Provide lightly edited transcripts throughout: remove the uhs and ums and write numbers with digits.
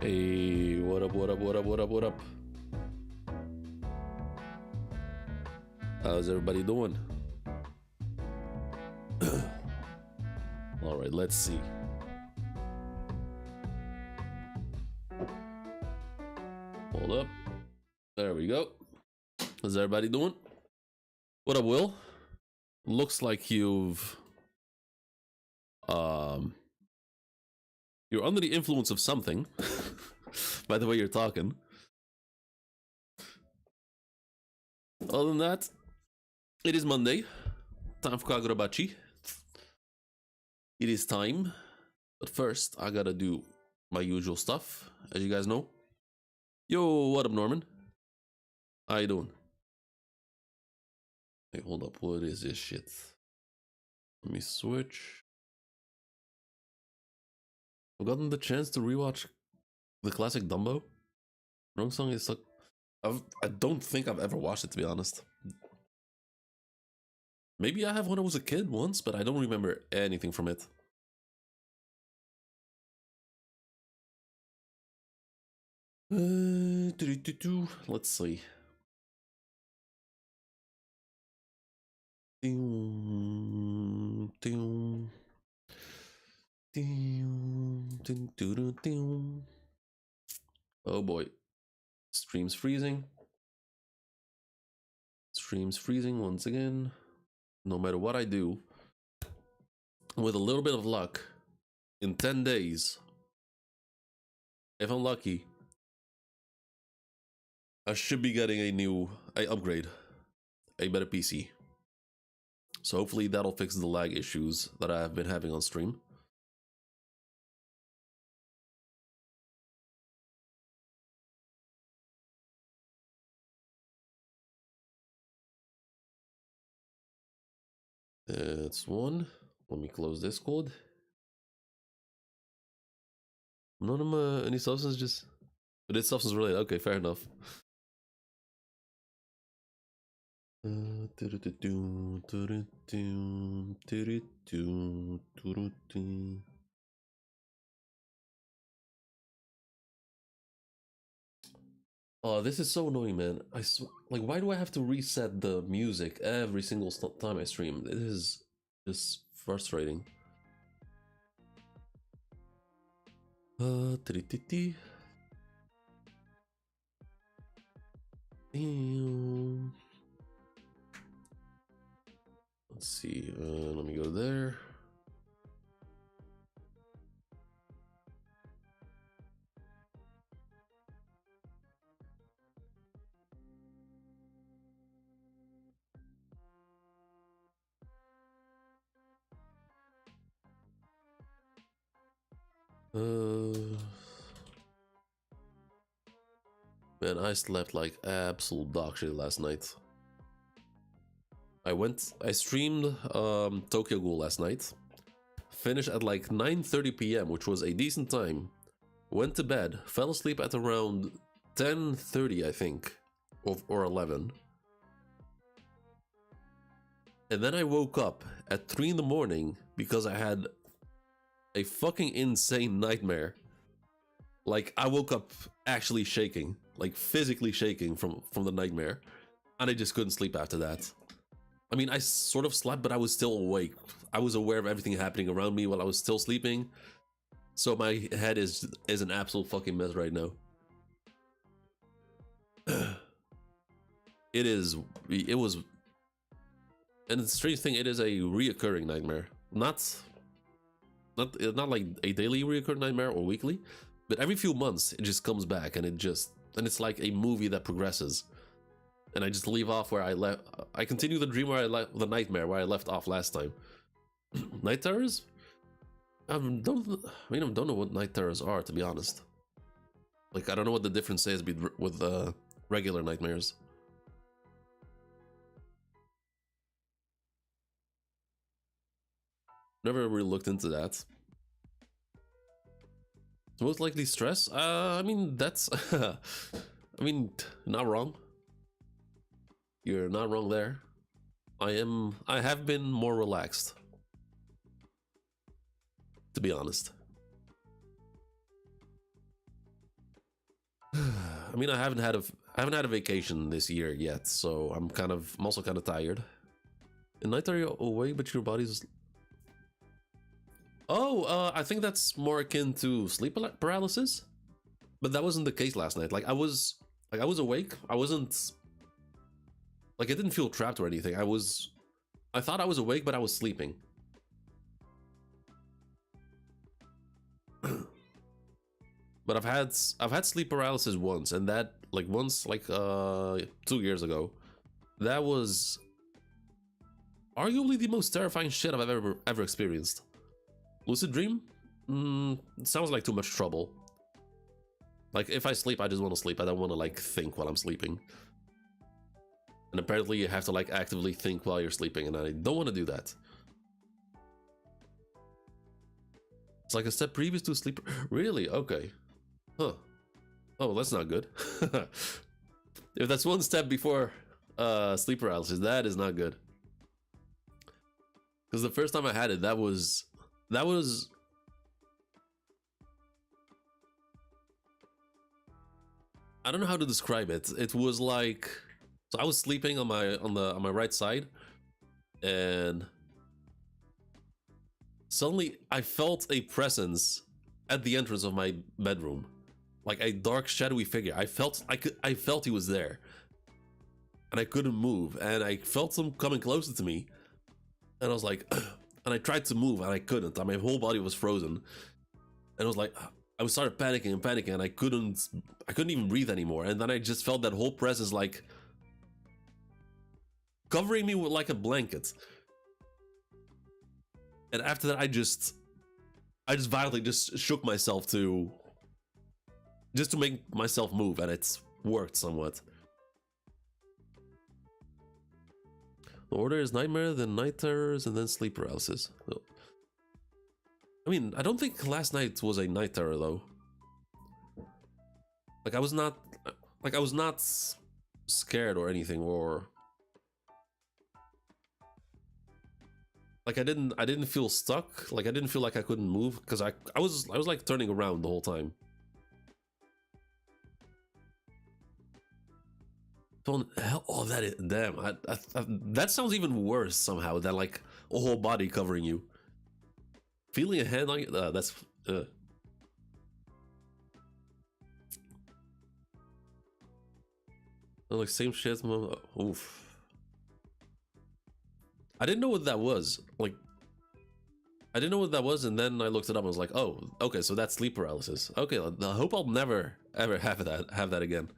Hey, what up, what up, what up, what up, what up? How's everybody doing? All right, let's see. Hold up. There we go. How's everybody doing? What up, Will? Looks like you're under the influence of something. By the way you're talking. Other than that, it is Monday. Time for Kagurabachi. It is time. But first, I gotta do my usual stuff, as you guys know. Yo, what up, Norman? How you doing? Hey, hold up. What is this shit? Let me switch. I've gotten the chance to rewatch the classic Dumbo. Wrong song is like... I don't think I've ever watched it, to be honest. Maybe I have when I was a kid once, but I don't remember anything from it. Let's see. Oh boy. Stream's freezing. Stream's freezing once again. No matter what I do, with a little bit of luck, in 10 days, if I'm lucky, I should be getting a upgrade, a better PC. So hopefully that'll fix the lag issues that I have been having on stream. That's one. Let me close this code. None of any substance, just... But it's substance related. Okay, fair enough. Oh, this is so annoying, man. Like, why do I have to reset the music every single time I stream? It is just frustrating. Let's see. Let me go there. Man, I slept like absolute dog shit last night. I streamed Tokyo Ghoul last night. Finished at like 9:30 p.m., which was a decent time. Went to bed, fell asleep at around 10:30, I think, or 11. And then I woke up at 3 in the morning because I had a fucking insane nightmare. Like, I woke up actually shaking, like physically shaking from the nightmare, and I just couldn't sleep after that. I mean, I sort of slept, but I was still awake. I was aware of everything happening around me while I was still sleeping. So my head is an absolute fucking mess right now. It was, and the strange thing, it is a reoccurring nightmare. Not like a daily reoccurring nightmare or weekly, but every few months it just comes back, and it's like a movie that progresses. And I just leave off where I left. I continue the dream where I left, the nightmare where I left off last time. Night terrors? I don't know what night terrors are, to be honest. Like, I don't know what the difference is with regular nightmares. Never really looked into that. Most likely stress? I mean, that's... I mean, not wrong. You're not wrong there. I have been more relaxed, to be honest. I mean, I haven't had a vacation this year yet, so I'm also kind of tired. At night are you awake, but your body's... Oh, I think that's more akin to sleep paralysis, but that wasn't the case last night. Like I was awake. I wasn't like I didn't feel trapped or anything. I thought I was awake, but I was sleeping. But I've had sleep paralysis once, and that like 2 years ago. That was arguably the most terrifying shit I've ever experienced. Lucid dream? Sounds like too much trouble. Like if I sleep, I just want to sleep. I don't want to like think while I'm sleeping. And apparently you have to like actively think while you're sleeping, and I don't want to do that. It's like a step previous to sleep. Really? Okay. Huh. Oh, that's not good. If that's one step before sleep paralysis, that is not good. Because the first time I had it, that was I don't know how to describe it. It was like, so I was sleeping on my right side, and suddenly I felt a presence at the entrance of my bedroom, like a dark, shadowy figure. I felt he was there, and I couldn't move, and I felt him coming closer to me, and I was like, and I tried to move, and I couldn't. My whole body was frozen, and I was like, I started panicking, and I couldn't even breathe anymore. And then I just felt that whole presence like covering me with like a blanket. And after that, I just violently just shook myself to make myself move, and it's worked somewhat. The order is nightmare, then night terrors, and then sleep paralysis. I mean, I don't think last night was a night terror though. Like I was not scared or anything, or like I didn't feel stuck. Like I didn't feel like I couldn't move, because I was like turning around the whole time. Oh, that is damn. That sounds even worse somehow than like a whole body covering you. Feeling a hand on you, that's like same shit. Oof. I didn't know what that was. Like, I didn't know what that was, and then I looked it up and was like, oh, okay, so that's sleep paralysis. Okay, I hope I'll never ever have that again.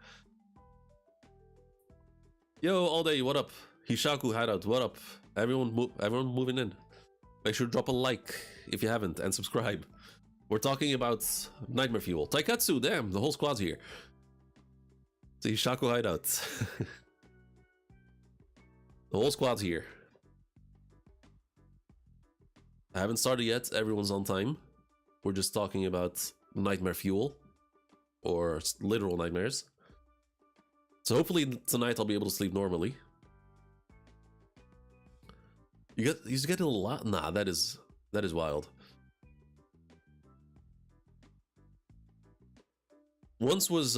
Yo, all day, what up? Hishaku Hideout, what up? Everyone moving in. Make sure to drop a like if you haven't, and subscribe. We're talking about Nightmare Fuel. Taikatsu, damn, the whole squad's here. The Hishaku Hideout. The whole squad's here. I haven't started yet, everyone's on time. We're just talking about Nightmare Fuel, or literal nightmares. So hopefully tonight I'll be able to sleep normally. You get a lot. Nah, that is wild. Once was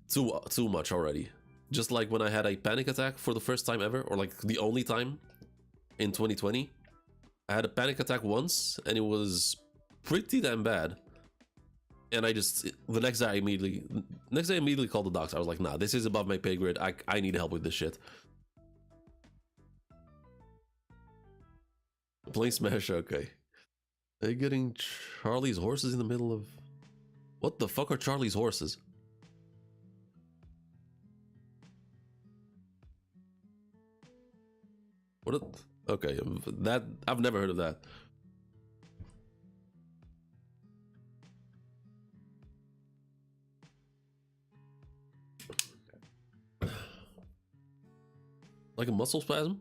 too much already. Just like when I had a panic attack for the first time ever, or like the only time in 2020. I had a panic attack once, and it was pretty damn bad. And the next day I immediately called the doctor. I was like, nah, this is above my pay grade. I need help with this shit. Playing Smash, okay. Are you getting Charlie's horses in the middle of... What the fuck are Charlie's horses? Okay, that... I've never heard of that. Like a muscle spasm?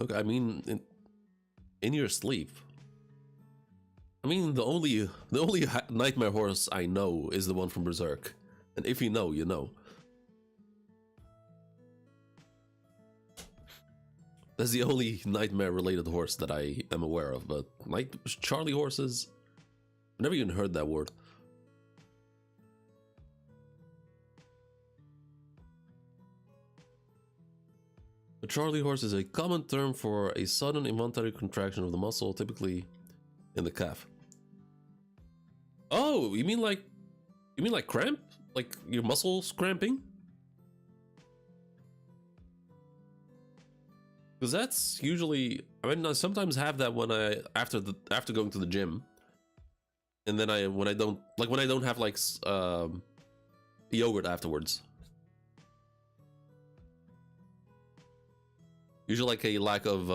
Okay, I mean, in your sleep. I mean, the only nightmare horse I know is the one from Berserk, and if you know, you know. That's the only nightmare-related horse that I am aware of. But Charlie horses, Never even heard that word. A Charlie horse is a common term for a sudden involuntary contraction of the muscle, typically in the calf. Oh, you mean like cramp? Like your muscles cramping? Because that's usually, I mean, I sometimes have that when after going to the gym, and then when I don't have like yogurt afterwards. Usually like a lack of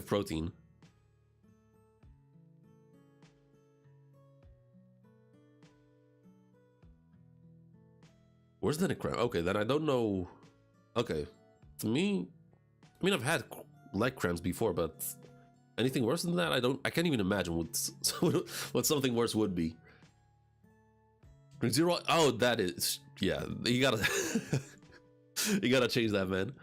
protein. Where's the cramp? Okay, then I don't know. Okay, to me, I mean, I've had leg cramps before, but anything worse than that, I can't even imagine what something worse would be. Zero. Oh, that is, yeah. You gotta you gotta change that, man.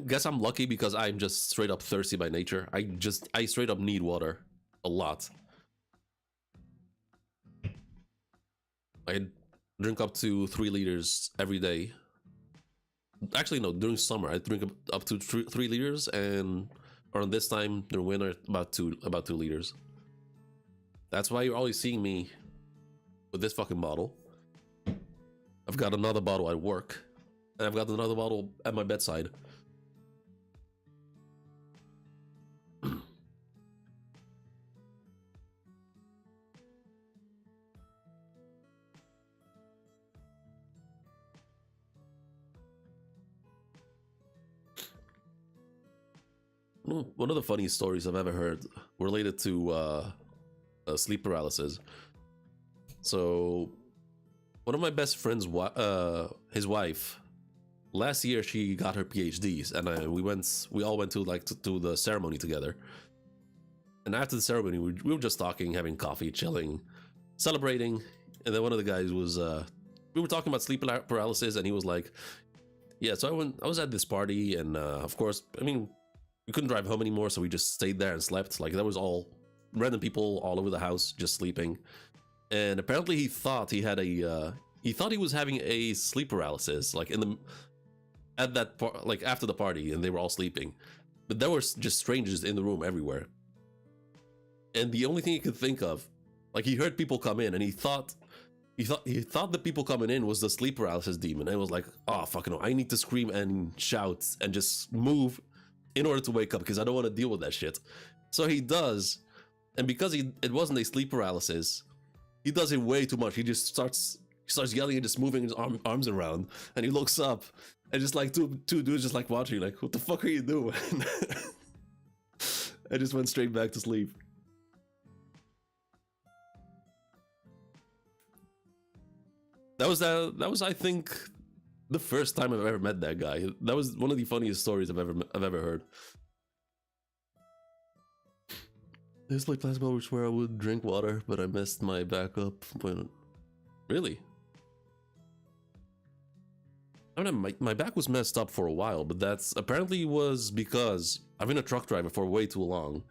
Guess I'm lucky because I'm just straight up thirsty by nature. I straight up need water a lot. I drink up to 3 liters every day. Actually, no, during summer I drink up to 3 liters, and around this time during winter about 2 liters. That's why you're always seeing me with this fucking bottle. I've got another bottle at work, and I've got another bottle at my bedside. One of the funniest stories I've ever heard related to sleep paralysis. So, one of my best friends, his wife, last year she got her PhDs, and we all went to the ceremony together. And after the ceremony, we were just talking, having coffee, chilling, celebrating. And then one of the guys was, we were talking about sleep paralysis, and he was like, "Yeah, so I was at this party, and of course, I mean, we couldn't drive home anymore, so we just stayed there and slept. Like, there was all random people all over the house just sleeping. And apparently he thought he had he thought he was having a sleep paralysis, like after the party, and they were all sleeping. But there were just strangers in the room everywhere. And the only thing he could think of, like, he heard people come in, and he thought the people coming in was the sleep paralysis demon. And it was like, oh, fucking no, I need to scream and shout and just move in order to wake up, because I don't want to deal with that shit. So he does, and because it wasn't a sleep paralysis, he does it way too much. He just starts yelling and just moving his arms around, and he looks up, and just like two dudes just like watching, like, what the fuck are you doing? I just went straight back to sleep. That was I think the first time I've ever met that guy. That was one of the funniest stories I've ever heard. There's like last moments where I would drink water, but I messed my back up. Really? I mean, my back was messed up for a while, but that's apparently was because I've been a truck driver for way too long.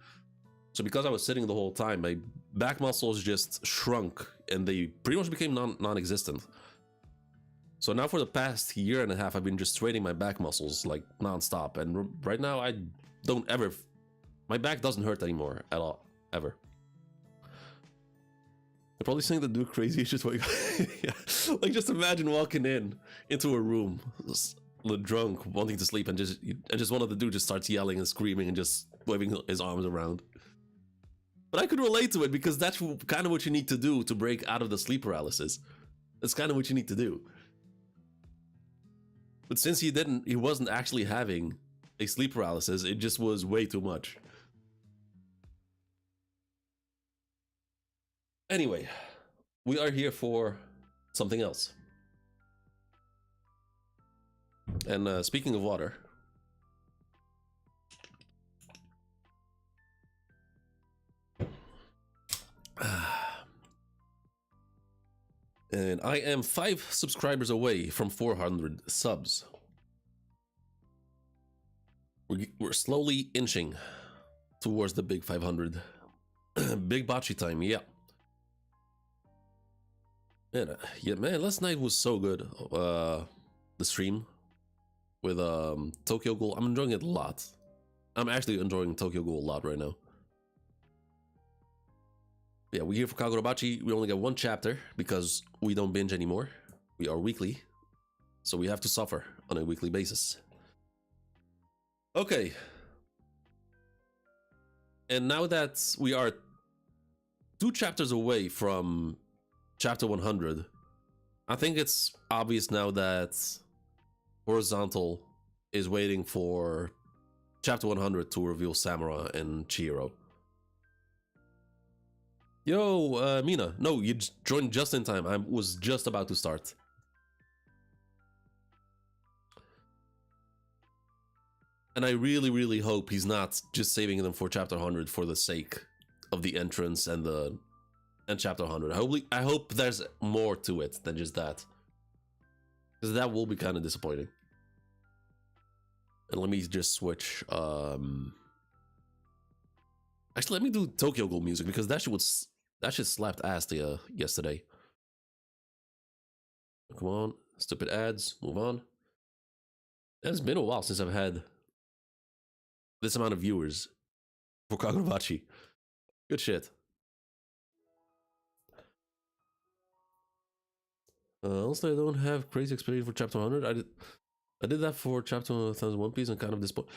So because I was sitting the whole time, my back muscles just shrunk, and they pretty much became non-existent. So now for the past year and a half, I've been just straining my back muscles like non-stop, and right now my back doesn't hurt anymore at all, ever. They're probably saying the dude crazy is just wake yeah. Like, just imagine walking into a room, drunk, wanting to sleep, and just one of the dudes just starts yelling and screaming and just waving his arms around. But I could relate to it, because that's kind of what you need to do to break out of the sleep paralysis. That's kind of what you need to do. But since he wasn't actually having a sleep paralysis, it just was way too much. Anyway, we are here for something else. And speaking of water, and I am 5 subscribers away from 400 subs. We're slowly inching towards the big 500. Big bocce time, yeah. Man, yeah, man, last night was so good. The stream with Tokyo Ghoul. I'm enjoying it a lot. I'm actually enjoying Tokyo Ghoul a lot right now. Yeah, we're here for Kagurabachi. We only got one chapter because we don't binge anymore. We are weekly, so we have to suffer on a weekly basis. Okay. And now that we are 2 chapters away from chapter 100, I think it's obvious now that Horizontal is waiting for chapter 100 to reveal Samura and Chihiro. Yo, Mina. No, you joined just in time. I was just about to start. And I really, really hope he's not just saving them for chapter 100 for the sake of the entrance and chapter 100. I hope there's more to it than just that, because that will be kind of disappointing. And let me just switch. Actually, let me do Tokyo Ghoul music because that shit slapped ass yesterday. Come on, stupid ads. Move on. It's been a while since I've had this amount of viewers for Kagurabachi. Good shit. Also, I don't have crazy experience for chapter 100. I did that for chapter 1000 One Piece and kind of disappointed.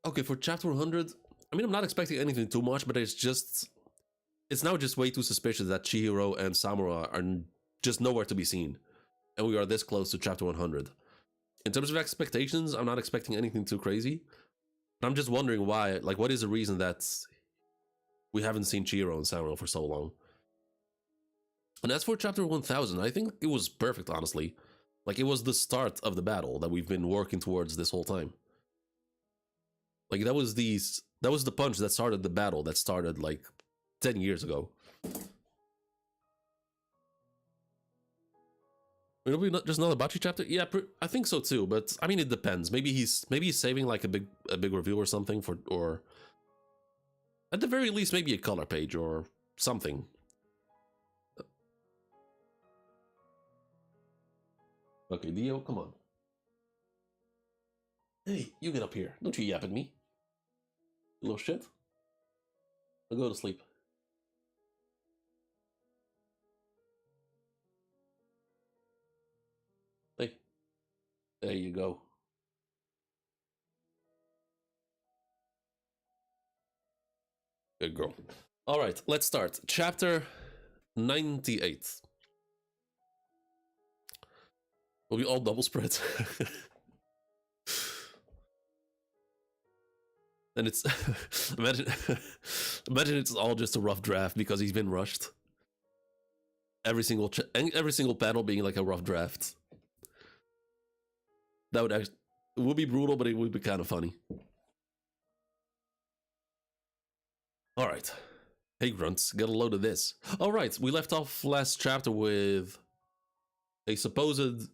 Okay, for chapter 100, I mean, I'm not expecting anything too much, but it's now just way too suspicious that Chihiro and Samura are just nowhere to be seen, and we are this close to chapter 100. In terms of expectations, I'm not expecting anything too crazy. I'm just wondering why, like, what is the reason that we haven't seen Chihiro and Samura for so long? And as for chapter 1000, I think it was perfect, honestly. Like, it was the start of the battle that we've been working towards this whole time. Like, that was the punch that started the battle that started, like, 10 years ago. It'll be just another Bachi chapter? Yeah, I think so too, but I mean, it depends. Maybe he's saving like a big review or something or at the very least maybe a color page or something. Okay, Dio, come on. Hey, you get up here. Don't you yap at me. You little shit. I'll go to sleep. Hey, there you go. Good girl. All right, let's start. Chapter 98. Will be all double spreads. And it's imagine it's all just a rough draft because he's been rushed. Every single panel being like a rough draft. That would actually, it would be brutal, but it would be kind of funny. All right. Hey grunts, get a load of this. All right, we left off last chapter with a supposed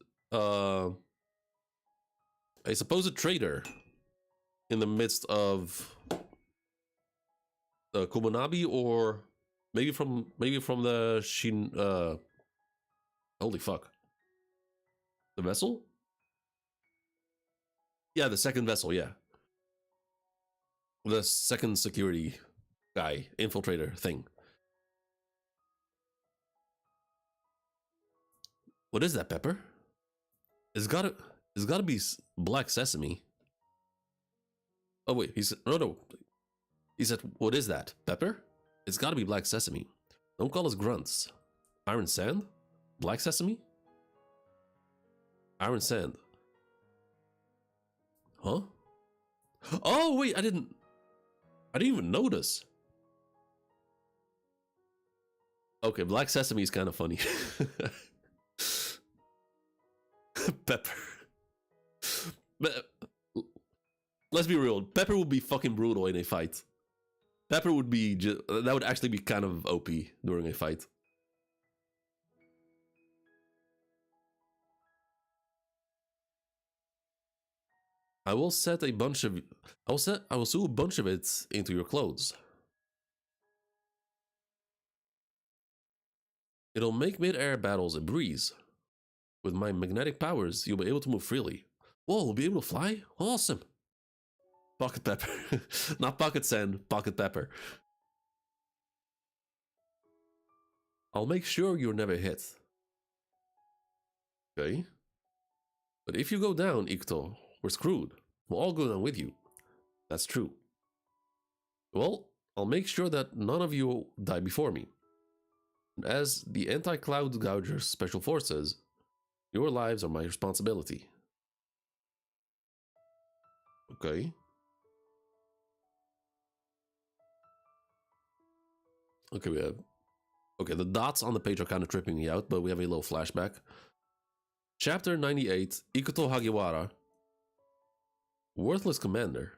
traitor in the midst of the Komonabi, or maybe from the Shin. Holy fuck! The vessel? Yeah, the second vessel. Yeah, the second security guy, infiltrator thing. What is that, Pepper? It's gotta be black sesame. Oh wait, no. He said, "What is that, Pepper? It's gotta be black sesame. Don't call us grunts. Iron sand, black sesame, iron sand. Huh? Oh wait, I didn't even notice. Okay, black sesame is kind of funny. Pepper. But let's be real. Pepper would be fucking brutal in a fight. Pepper would be that would actually be kind of OP during a fight. I will set a bunch of I will sew a bunch of it into your clothes. It'll make mid-air battles a breeze. With my magnetic powers, you'll be able to move freely. Whoa, we'll be able to fly? Awesome. Pocket pepper. Not pocket sand, pocket pepper. I'll make sure you're never hit. Okay. But if you go down, Ikuto, we're screwed. We'll all go down with you. That's true. Well, I'll make sure that none of you die before me. As the Anti-Cloud Gouger Special Forces, your lives are my responsibility. Okay. Okay, we have... Okay, the dots on the page are kind of tripping me out, but we have a little flashback. Chapter 98, Ikuto Hagiwara. Worthless Commander.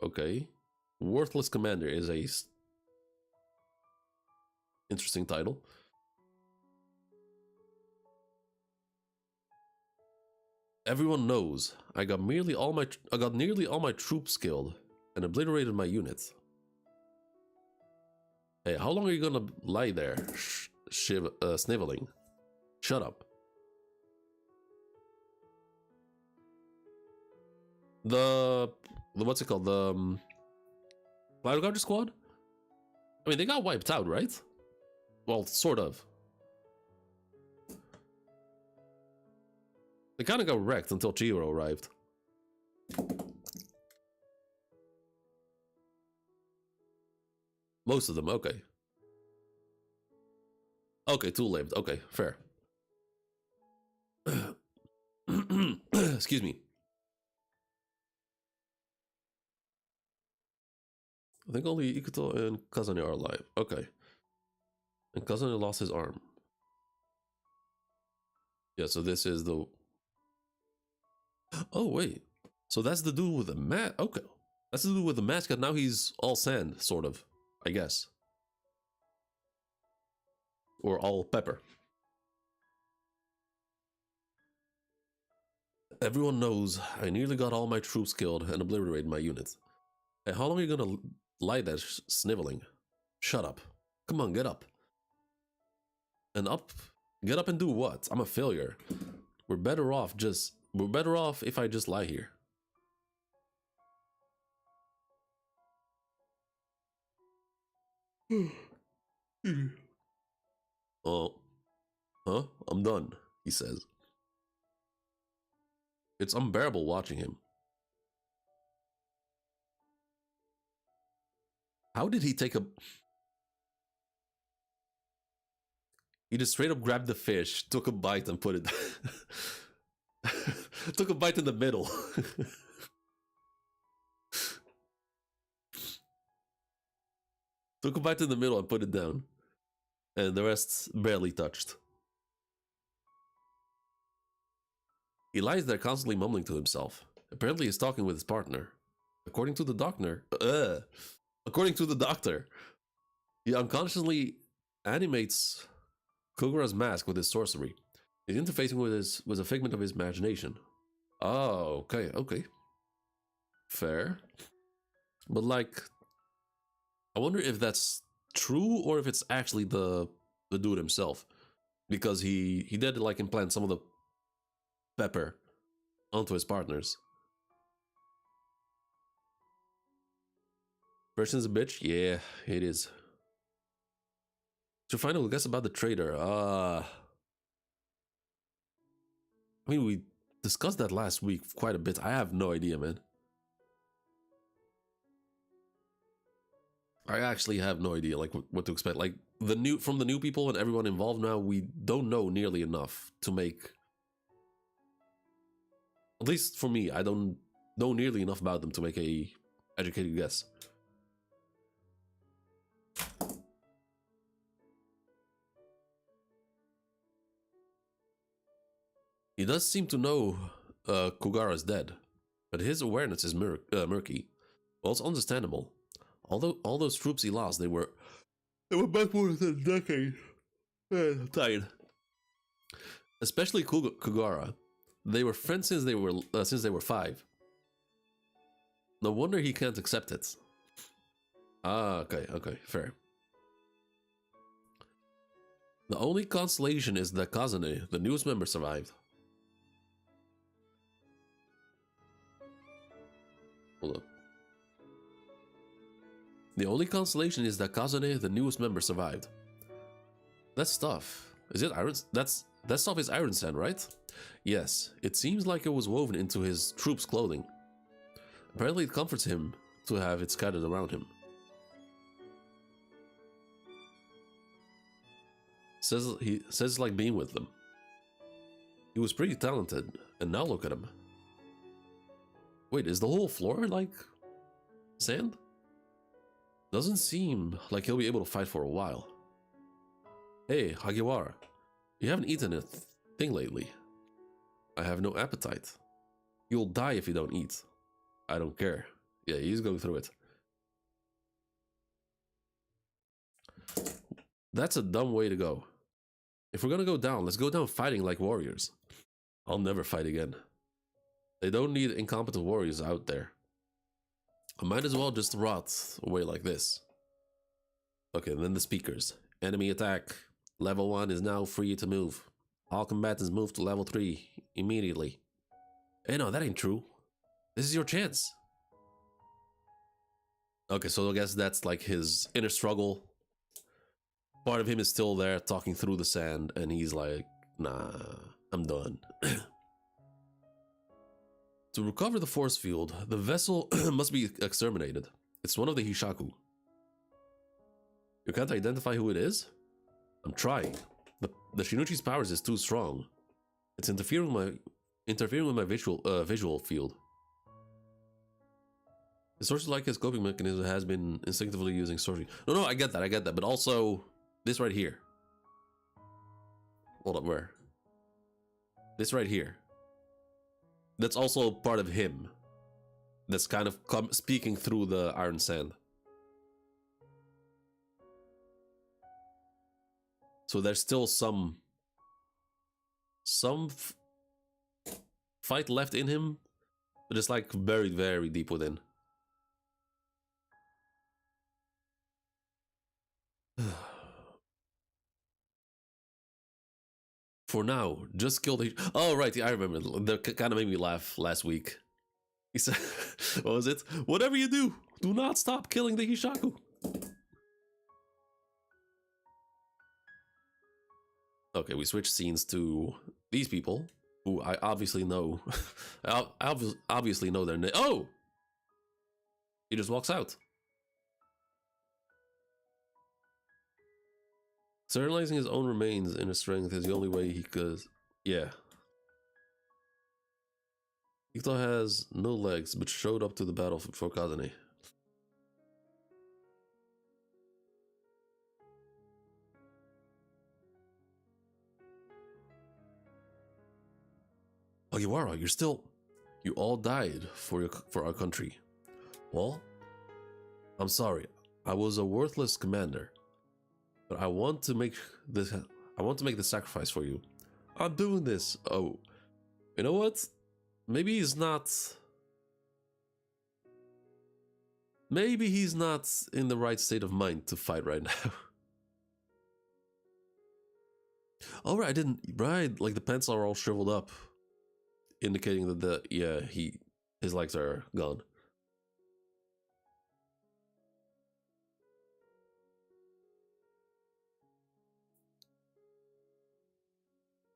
Okay. Worthless Commander is a... interesting title. Everyone knows I got nearly all my troops killed and obliterated my units. Hey, how long are you gonna lie there, sniveling? Shut up. The what's it called? The Cloud Guard Squad? I mean, they got wiped out, right? Well, sort of. They kind of got wrecked until Chihiro arrived. Most of them, okay. Okay, too late. Okay, fair. Excuse me. I think only Ikuto and Kazane are alive. Okay. And Kazane lost his arm. Yeah, so this is the... Oh, wait. So that's the dude with the mask. Okay. That's the dude with the mask, and now he's all sand, sort of. I guess. Or all pepper. Everyone knows I nearly got all my troops killed and obliterated my units. Hey, how long are you gonna lie there sniveling? Shut up. Come on, get up. And up? Get up and do what? I'm a failure. We're better off if I just lie here. Oh. Huh? I'm done, he says. It's unbearable watching him. How did he take a... He just straight up grabbed the fish, took a bite and put it... took a bite in the middle. Took a bite in the middle and put it down. And the rest barely touched. He lies there constantly mumbling to himself. Apparently he's talking with his partner. According to the doctor, he unconsciously animates Kogura's mask with his sorcery. He's interfacing with a figment of his imagination. Oh, okay. Fair. But like, I wonder if that's true or if it's actually the dude himself. Because he did like implant some of the pepper onto his partners. Person's a bitch? Yeah, it is. To final guess about the traitor. I mean, we discussed that last week quite a bit. I have no idea, man. I actually have no idea, like, what to expect. Like, from the new people and everyone involved now, we don't know nearly enough to make... At least for me, I don't know nearly enough about them to make a educated guess. He does seem to know Kogura's dead, but his awareness is murky. Well, it's understandable. Although all those troops he lost, they were back more than a decade. I'm tired. Especially Kogura. They were friends since they were 5. No wonder he can't accept it. Ah, okay, fair. The only consolation is that Kazane, the newest member, survived. Hold up. The only consolation is that Kazane, the newest member, survived. That stuff. Is it iron? That stuff is iron sand, right? Yes. It seems like it was woven into his troops' clothing. Apparently it comforts him to have it scattered around him. Says it's like being with them. He was pretty talented, and now look at him. Wait, is the whole floor like sand? Doesn't seem like he'll be able to fight for a while. Hey, Hagiwara, you haven't eaten a thing lately. I have no appetite. You'll die if you don't eat. I don't care. Yeah, he's going through it. That's a dumb way to go. If we're gonna go down, let's go down fighting like warriors. I'll never fight again. They don't need incompetent warriors out there. I might as well just rot away like this. Okay, then the speakers. Enemy attack. Level 1 is now free to move. All combatants move to level 3 immediately. Hey, no, that ain't true. This is your chance. Okay, so I guess that's like his inner struggle. Part of him is still there talking through the sand, and he's like, nah, I'm done. To recover the force field, the vessel must be exterminated. It's one of the Hishaku. You can't identify who it is? I'm trying. The Shinichi's powers is too strong. It's interfering with my visual field. The sorcery-like his coping mechanism has been instinctively using sorcery. No, I get that, but also this right here. Hold up, where? This right here. That's also part of him. That's kind of speaking through the iron sand. So there's still some fight left in him, but it's like buried very deep within. For now, just kill the... Oh, right, yeah, I remember. That kind of made me laugh last week. He said, what was it? Whatever you do, do not stop killing the Hishaku. Okay, we switch scenes to these people, who I obviously know. I obviously know their name. Oh! He just walks out. Sterilizing his own remains in his strength is the only way he could... Yeah. Ito has no legs, but showed up to the battle for Kazane. Hagiwara, you're still... You all died for our country. Well, I'm sorry. I was a worthless commander. But I want to make the sacrifice for you. I'm doing this. Oh, you know what? Maybe he's not in the right state of mind to fight right now. Oh, right, like the pants are all shriveled up, indicating that his legs are gone.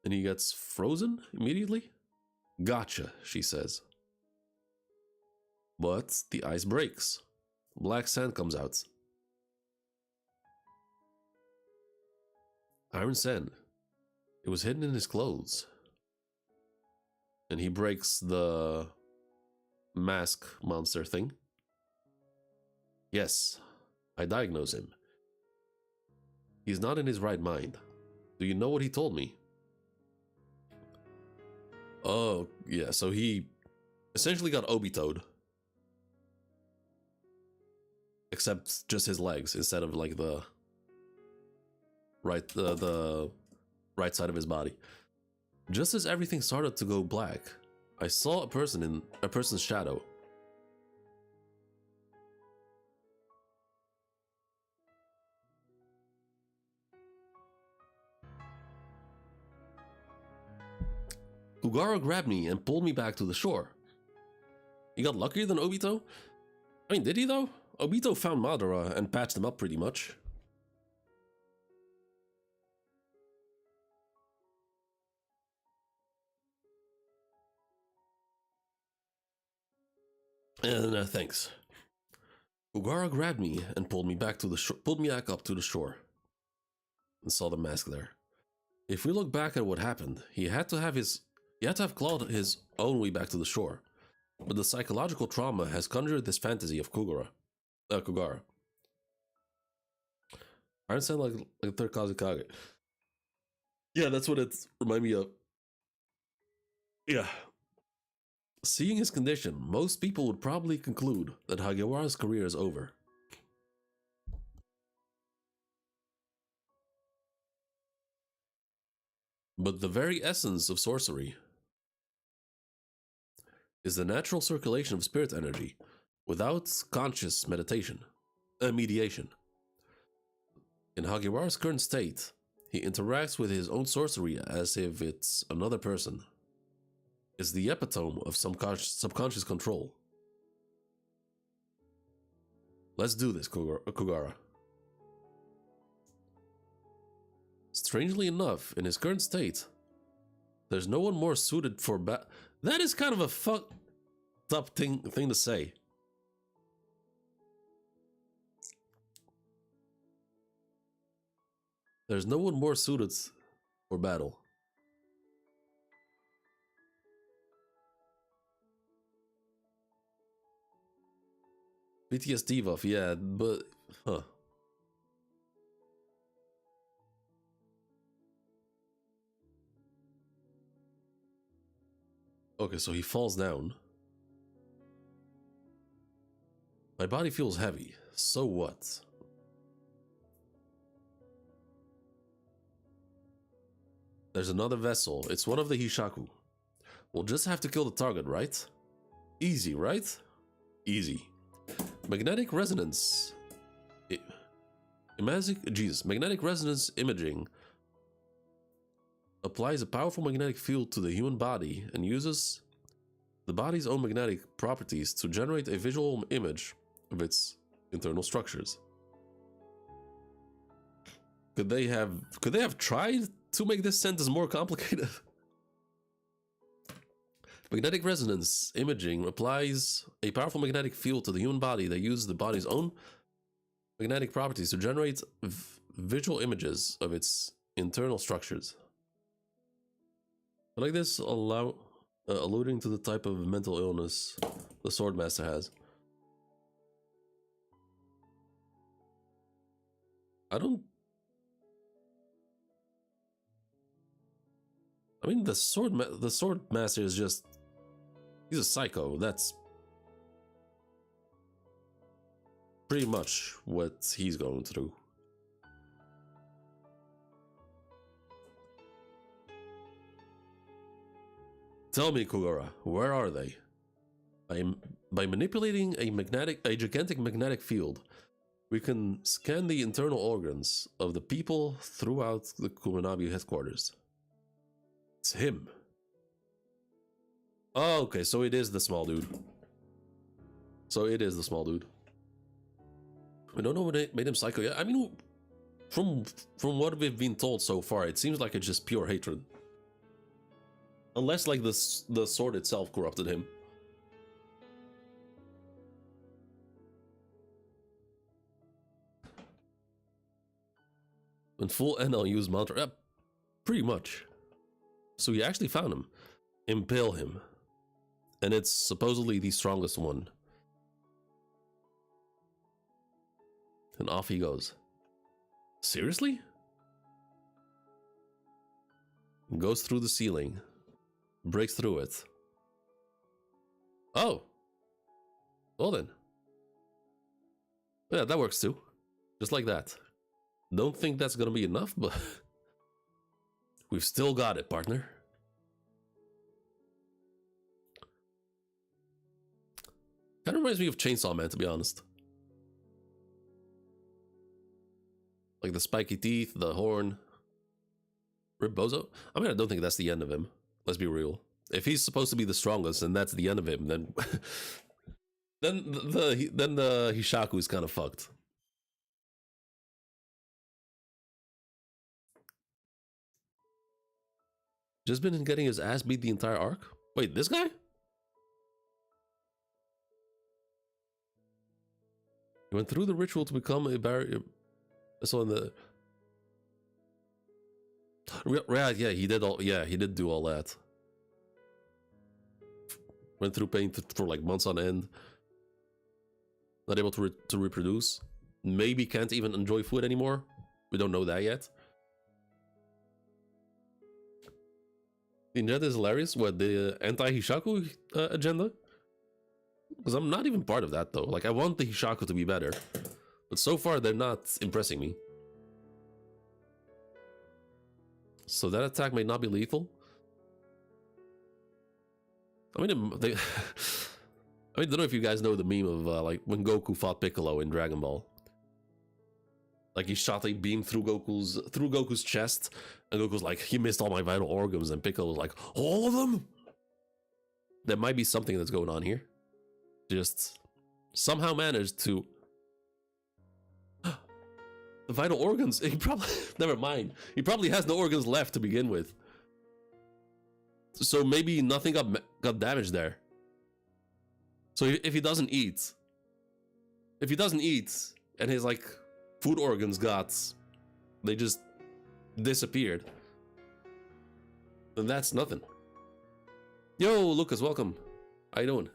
And he gets frozen immediately? Gotcha, she says. But the ice breaks. Black sand comes out. Iron sand. It was hidden in his clothes. And he breaks the mask monster thing. Yes, I diagnose him. He's not in his right mind. Do you know what he told me? Oh, yeah, so he essentially got Obito'd. Except just his legs instead of like the right side of his body. Just as everything started to go black, I saw a person's shadow. Kagura grabbed me and pulled me back to the shore. He got luckier than Obito? I mean, did he though? Obito found Madara and patched him up pretty much. And thanks. Kagura grabbed me and pulled me back up to the shore. And saw the mask there. If we look back at what happened, he had to have clawed his own way back to the shore. But the psychological trauma has conjured this fantasy of Kagura. I sound like a third Kazekage. Yeah, that's what it reminded me of. Yeah. Seeing his condition, most people would probably conclude that Hagiwara's career is over. But the very essence of sorcery is the natural circulation of spirit energy without conscious meditation, mediation. In Hagiwara's current state, he interacts with his own sorcery as if it's another person. It's the epitome of subconscious control. Let's do this, Kagura. Strangely enough, in his current state, there's no one more suited for That is kind of a fucked up thing to say. There's no one more suited for battle. PTSD buff, yeah, but huh. Okay, so he falls down. My body feels heavy. So what? There's another vessel. It's one of the Hishaku. We'll just have to kill the target, right? Easy, right? Easy. Magnetic resonance. Magnetic resonance imaging applies a powerful magnetic field to the human body and uses the body's own magnetic properties to generate a visual image of its internal structures. Could they have tried to make this sentence more complicated? Magnetic resonance imaging applies a powerful magnetic field to the human body that uses the body's own magnetic properties to generate visual images of its internal structures. I like this alluding to the type of mental illness the Swordmaster has. I mean, the Swordmaster is just... He's a psycho. That's pretty much what he's going through. Tell me, Kagura, where are they? By manipulating a gigantic magnetic field, we can scan the internal organs of the people throughout the Kuminabi headquarters. It's him. Oh, okay, so it is the small dude. We don't know what made him psycho yet. I mean, from what we've been told so far, it seems like it's just pure hatred. Unless, like, the sword itself corrupted him. When full NL use mantra, pretty much. So we actually found him. Impale him. And it's supposedly the strongest one. And off he goes. Seriously? Goes through the ceiling. Breaks through it. Oh. Well then. Yeah, that works too. Just like that. Don't think that's gonna be enough, but... We've still got it, partner. Kind of reminds me of Chainsaw Man, to be honest. Like the spiky teeth, the horn. Rip Bozo? I mean, I don't think that's the end of him. Let's be real. If he's supposed to be the strongest and that's the end of him, then then the Hishaku is kind of fucked. Just been getting his ass beat the entire arc? Wait, this guy? He went through the ritual to become a barrier. So in the... Right, yeah, he did all... Yeah, he did do all that. Went through pain for like months on end. Not able to reproduce. Maybe can't even enjoy food anymore. We don't know that yet. The agenda is hilarious. What, the anti-Hishaku agenda? Because I'm not even part of that, though. Like, I want the Hishaku to be better. But so far, they're not impressing me. So that attack may not be lethal. I mean, they... I mean, I don't know if you guys know the meme of, like, when Goku fought Piccolo in Dragon Ball. Like, he shot a beam through Goku's chest, and Goku's like, he missed all my vital organs, and Piccolo was like, all of them? There might be something that's going on here. Just somehow managed to... The vital organs, he probably... Never mind. He probably has no organs left to begin with. So maybe nothing got damaged there. So if he doesn't eat... If he doesn't eat, and his, like... food organs they just disappeared, then that's nothing. Yo, Lucas, welcome. How you doing?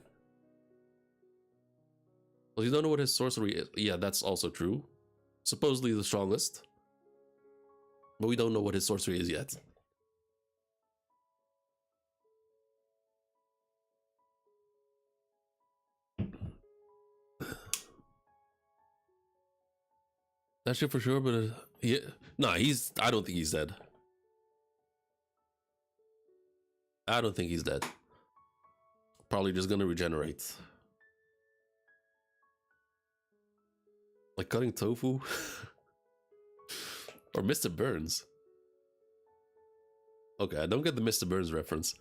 Well, you don't know what his sorcery is. Yeah, that's also true. Supposedly the strongest, but we don't know what his sorcery is yet. That shit for sure, but yeah, nah, I don't think he's dead. I don't think he's dead. Probably just gonna regenerate. Like cutting tofu? Or Mr. Burns? Okay, I don't get the Mr. Burns reference.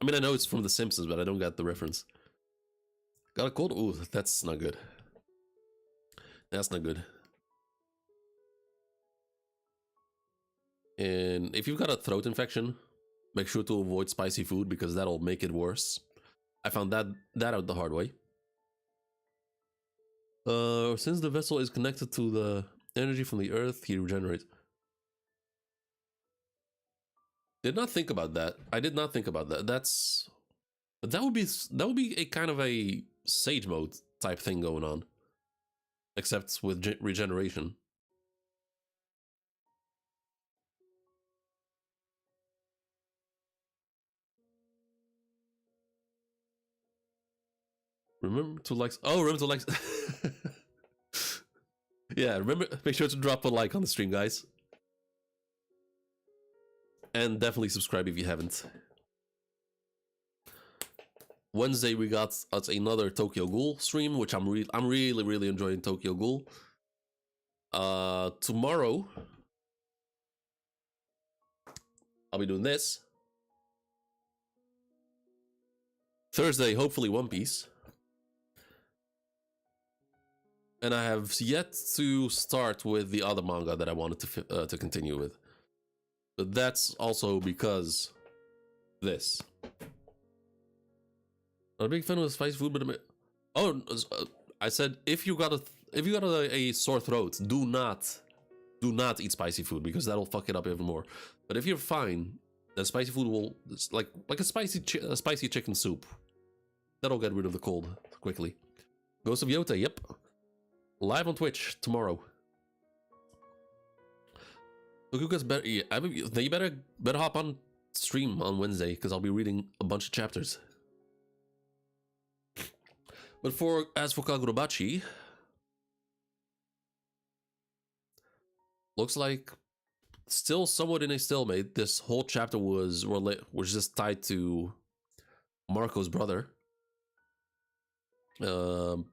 I mean, I know it's from The Simpsons, but I don't get the reference. Got a cold? Ooh, that's not good. That's not good. And if you've got a throat infection, make sure to avoid spicy food because that'll make it worse. I found that out the hard way. Since the vessel is connected to the energy from the earth, he regenerates. Did not think about that. I did not think about that. That would be a kind of a sage mode type thing going on, except with regeneration. Remember to like. Oh, remember to like. Yeah, remember. Make sure to drop a like on the stream, guys, and definitely subscribe if you haven't. Wednesday we got us another Tokyo Ghoul stream, which I'm really enjoying Tokyo Ghoul. Tomorrow I'll be doing this. Thursday, hopefully One Piece. And I have yet to start with the other manga that I wanted to continue with. But that's also because this. I'm a big fan of spicy food, but I said if you got a sore throat, do not eat spicy food because that'll fuck it up even more. But if you're fine, then spicy food will like a spicy chicken soup. That'll get rid of the cold quickly. Ghost of Yota, yep. Live on Twitch tomorrow. Look, you guys better. Yeah, you better hop on stream on Wednesday because I'll be reading a bunch of chapters. But as for Kagurabachi, looks like still somewhat in a stalemate. This whole chapter was just tied to Marco's brother. Um,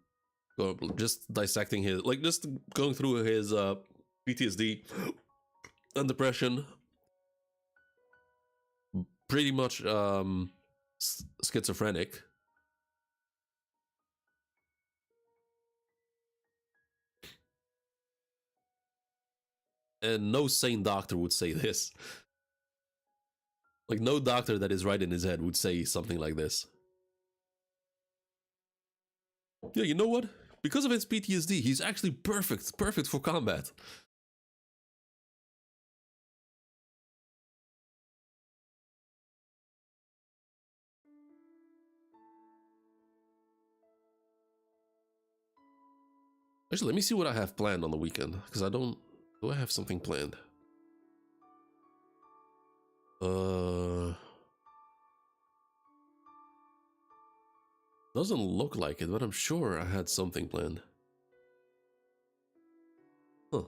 just dissecting his, like, just going through his PTSD and depression. Pretty much schizophrenic. And no sane doctor would say this. Like, no doctor that is right in his head would say something like this. Yeah, you know what? Because of his PTSD, he's actually perfect for combat. Actually, let me see what I have planned on the weekend, because I don't... Do I have something planned? Doesn't look like it, but I'm sure I had something planned. Huh.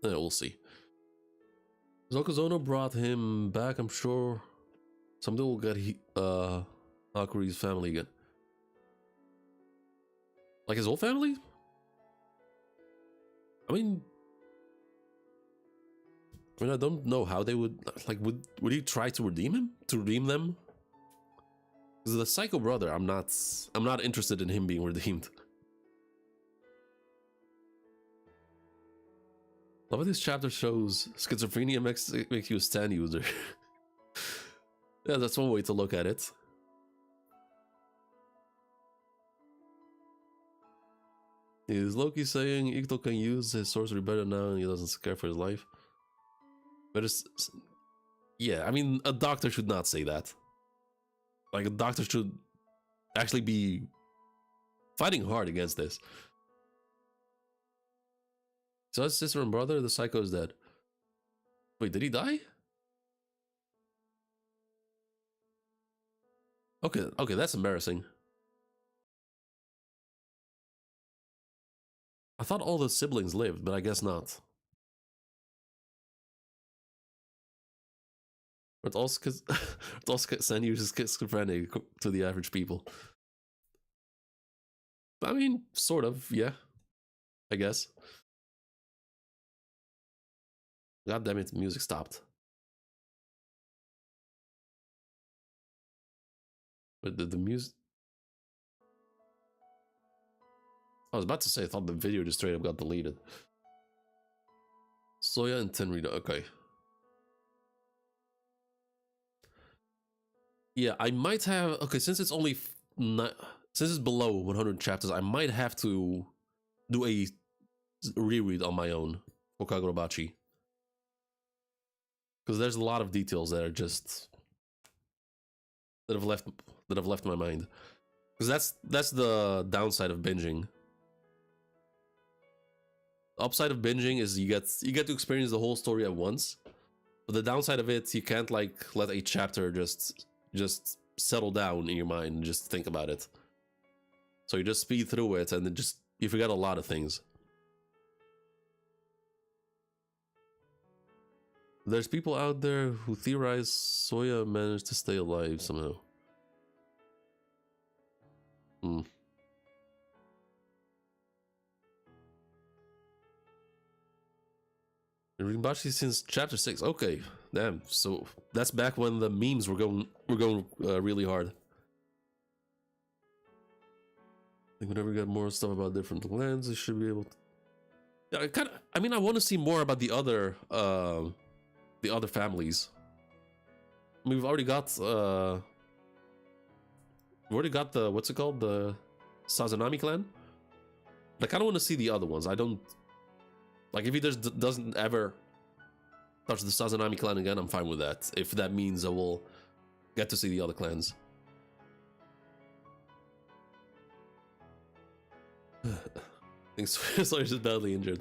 Yeah, we'll see. Zokozono brought him back, I'm sure. Someday we'll get Hakuri's family again. Like his whole family? I mean, I don't know how they would, like, would he try to redeem him? To redeem them? Because the psycho brother, I'm not interested in him being redeemed. Love how this chapter shows schizophrenia makes you a stand user. Yeah, that's one way to look at it. Is Loki saying Ito can use his sorcery better now and he doesn't care for his life? But it's... Yeah, I mean, a doctor should not say that. Like, a doctor should actually be fighting hard against this. So his sister and brother, the psycho is dead. Wait, did he die? Okay, that's embarrassing. I thought all the siblings lived, but I guess not. But also because Senyu is schizophrenic to the average people. I mean, sort of, yeah. I guess. God damn it, music stopped. But the music... I was about to say, I thought the video just straight up got deleted. Soya and Tenrida, okay. Yeah, I might have... Okay, since it's only... Since it's below 100 chapters, I might have to do a reread on my own for Kagurabachi. Because there's a lot of details that are just... that have left my mind. Because that's the downside of binging. The upside of binging is you get to experience the whole story at once. But the downside of it, you can't like let a chapter just settle down in your mind and just think about it. So you just speed through it and then you forget a lot of things. There's people out there who theorize Soya managed to stay alive somehow. Rinbashi since chapter 6. Okay, damn. So that's back when the memes were going really hard. I think whenever we get more stuff about different lands, they should be able to... Yeah, I mean, I want to see more about the other families. I mean, we've already got the... what's it called? The Sazanami clan? But I kind of want to see the other ones. I don't... Like, if he just doesn't ever touch the Sazanami clan again, I'm fine with that. If that means I will get to see the other clans. I think Sawyer's just badly injured.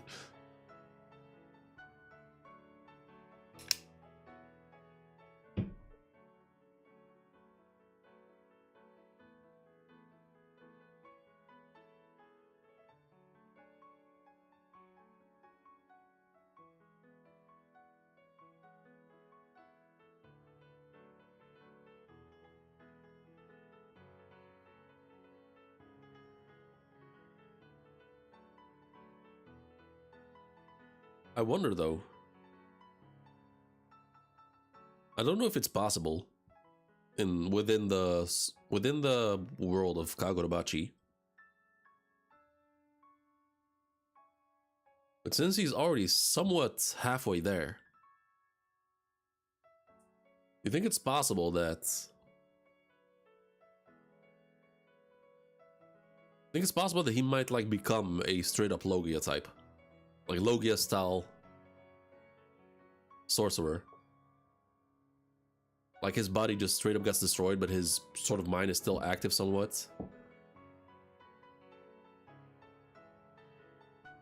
I wonder though. I don't know if it's possible within the world of Kagurabachi. But since he's already somewhat halfway there, you think it's possible that... I think it's possible that he might like become a straight up Logia type. Like Logia style sorcerer. Like his body just straight up gets destroyed, but his sort of mind is still active somewhat.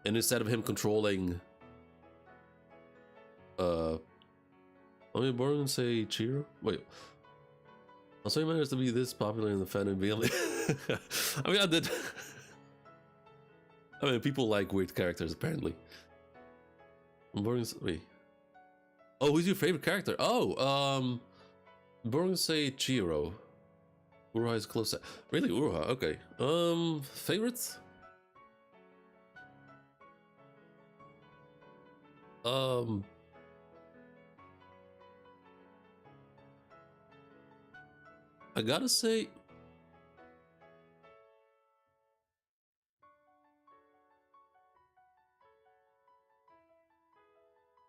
And instead of him controlling... I mean, born and say Chihiro? Wait. Also, he managed to be this popular in the fandom. I mean, I did... I mean, people like weird characters, apparently. Wait. Oh, who's your favorite character? Oh, born say Chihiro. Uruha is close. Really, Uruha? Okay. Favorites? I gotta say...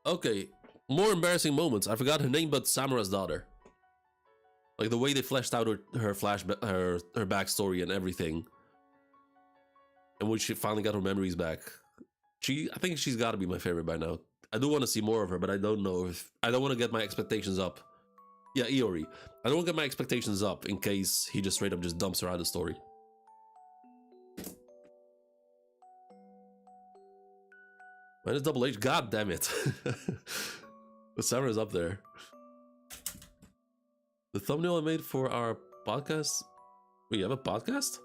Okay, more embarrassing moments. I forgot her name, but Samura's daughter. Like the way they fleshed out her backstory and everything. And when she finally got her memories back. I think she's gotta be my favorite by now. I do want to see more of her, but I don't know if... I don't want to get my expectations up. Yeah, Iori. I don't want to get my expectations up in case he just straight up just dumps her out of the story. Minus double H, god damn it. But Samura's up there. The thumbnail I made for our podcast... Wait, you have a podcast?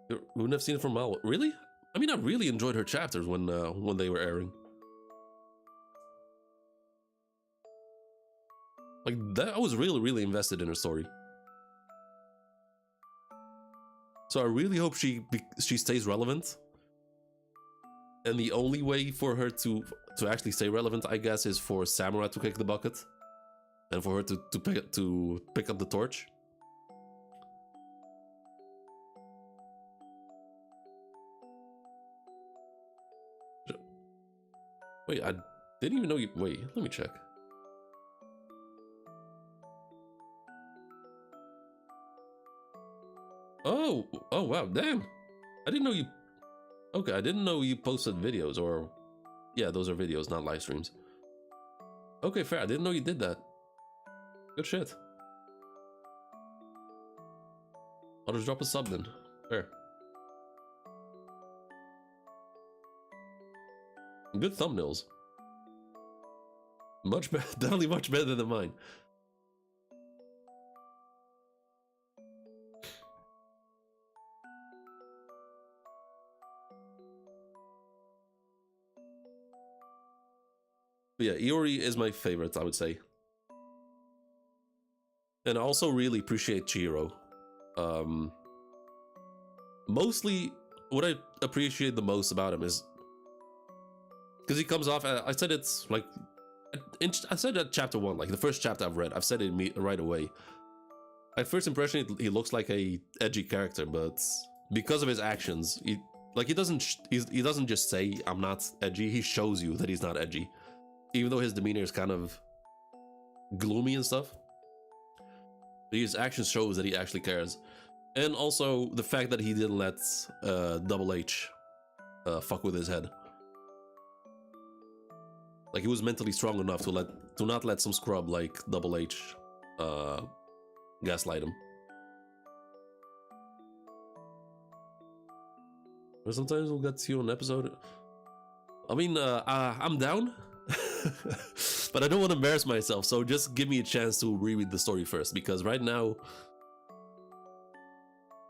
You wouldn't have seen it from a while. Really? I mean, I really enjoyed her chapters when they were airing. Like, that, I was really invested in her story. So I really hope she stays relevant. And the only way for her to actually stay relevant, I guess, is for Samura to kick the bucket. And for her to pick up the torch. Wait, I didn't even know you... Wait, let me check. Oh wow, damn. I didn't know you... Okay, I didn't know you posted videos, or... Yeah, those are videos, not live streams. Okay, fair, I didn't know you did that. Good shit. I'll just drop a sub then. Fair. Good thumbnails. Much better, definitely much better than mine. But yeah, Iori is my favorite, I would say. And I also really appreciate Chihiro. Mostly, what I appreciate the most about him is... Because he comes off, I said it's like... I said that chapter 1, like the first chapter I've read, I've said it right away. At first impression, he looks like a edgy character, but because of his actions, he doesn't just say, I'm not edgy, he shows you that he's not edgy. Even though his demeanor is kind of gloomy and stuff. His actions shows that he actually cares. And also the fact that he didn't let Double H fuck with his head. Like he was mentally strong enough to not let some scrub like Double H gaslight him. Or sometimes we'll get to you on an episode. I mean, I'm down. But I don't want to embarrass myself, so just give me a chance to reread the story first, because right now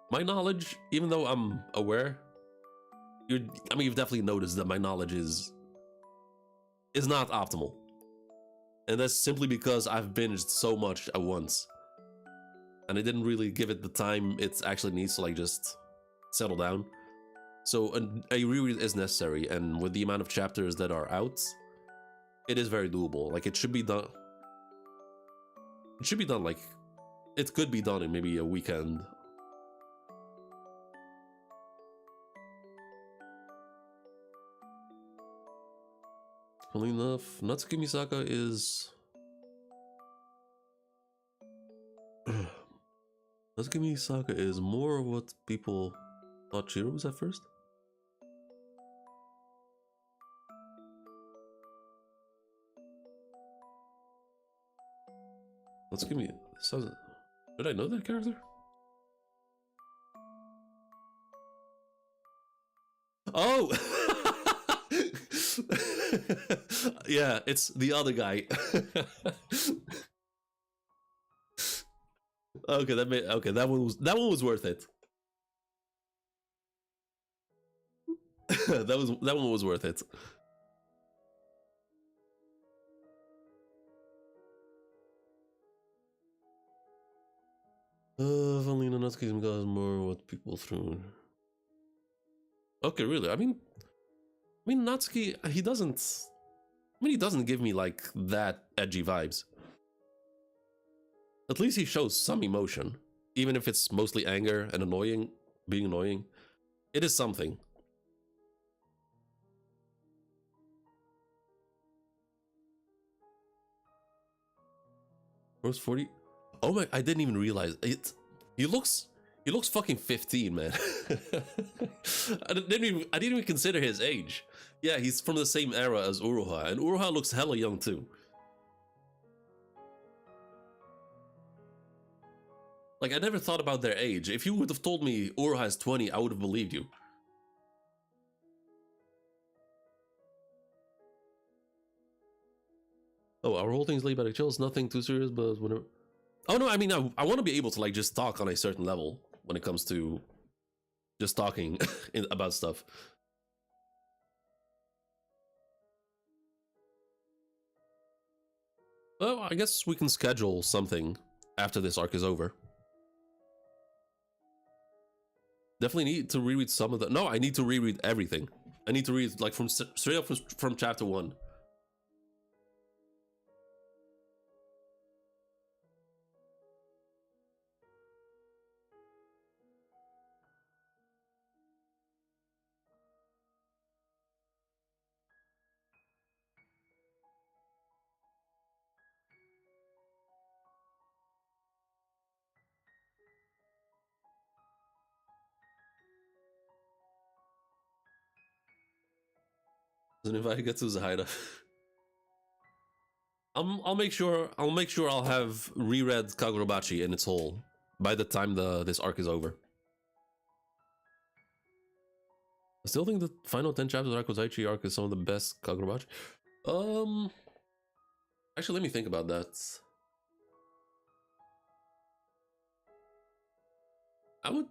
my knowledge, even though I'm aware, you've definitely noticed that my knowledge is not optimal. And that's simply because I've binged so much at once. And I didn't really give it the time it actually needs to like just settle down. So a reread is necessary, and with the amount of chapters that are out, it is very doable. Like, it should be done. It should be done, like, it could be done in maybe a weekend. Funnily enough, Natsuki Misaka is... Natsuki Misaka is more of what people thought Chihiro was at first. Natsuki Misaka... Did I know that character? Oh! Yeah, it's the other guy. Okay, that one was worth it. that one was worth it. Only no Natsuki Misaka is more what people threw. Okay, really? I mean Natsuki, he doesn't give me like that edgy vibes. At least he shows some emotion, even if it's mostly anger and being annoying. It is something. Where's 40? Oh my! I didn't even realize it. He looks fucking 15, man. I didn't even consider his age. Yeah, he's from the same era as Uruha, and Uruha looks hella young too. Like, I never thought about their age. If you would have told me Uruha is 20, I would have believed you. Oh, our whole thing's laid back chill. It's nothing too serious, but whatever. Oh no, I mean, I want to be able to like just talk on a certain level when it comes to just talking about stuff. Well, I guess we can schedule something after this arc is over. Definitely need to reread some of the... No, I need to reread everything. I need to read like straight up from chapter 1. And if I get to Zaida, I'll make sure I'll have reread Kagurabachi in its whole by the time this arc is over. I still think the final 10 chapters of Rakuzachi arc is some of the best Kagurabachi. Actually, let me think about that. I would,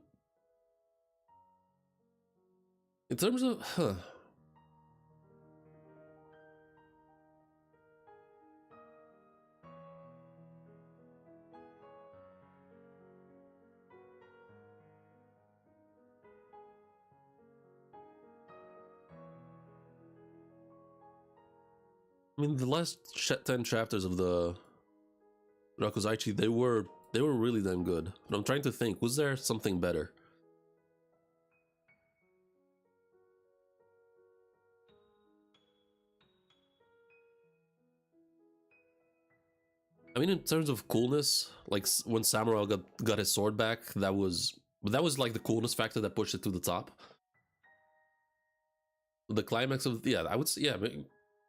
in terms of, I mean, the last 10 chapters of the Rakuzachi, they were really damn good. But I'm trying to think, was there something better? I mean, in terms of coolness, like when Samura got his sword back, that was like the coolness factor that pushed it to the top. The climax of, yeah, I would say, yeah,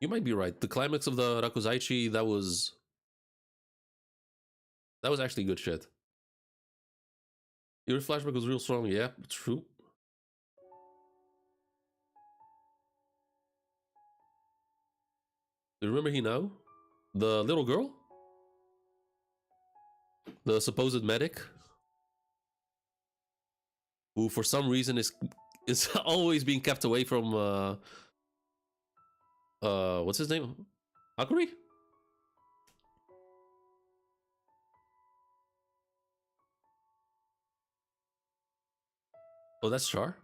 you might be right. The climax of the Rakuzaichi, that was actually good shit. Your flashback was real strong, yeah, true. Do you remember Hinao? The little girl? The supposed medic? Who for some reason is always being kept away from what's his name? Akuri? Oh, that's Char?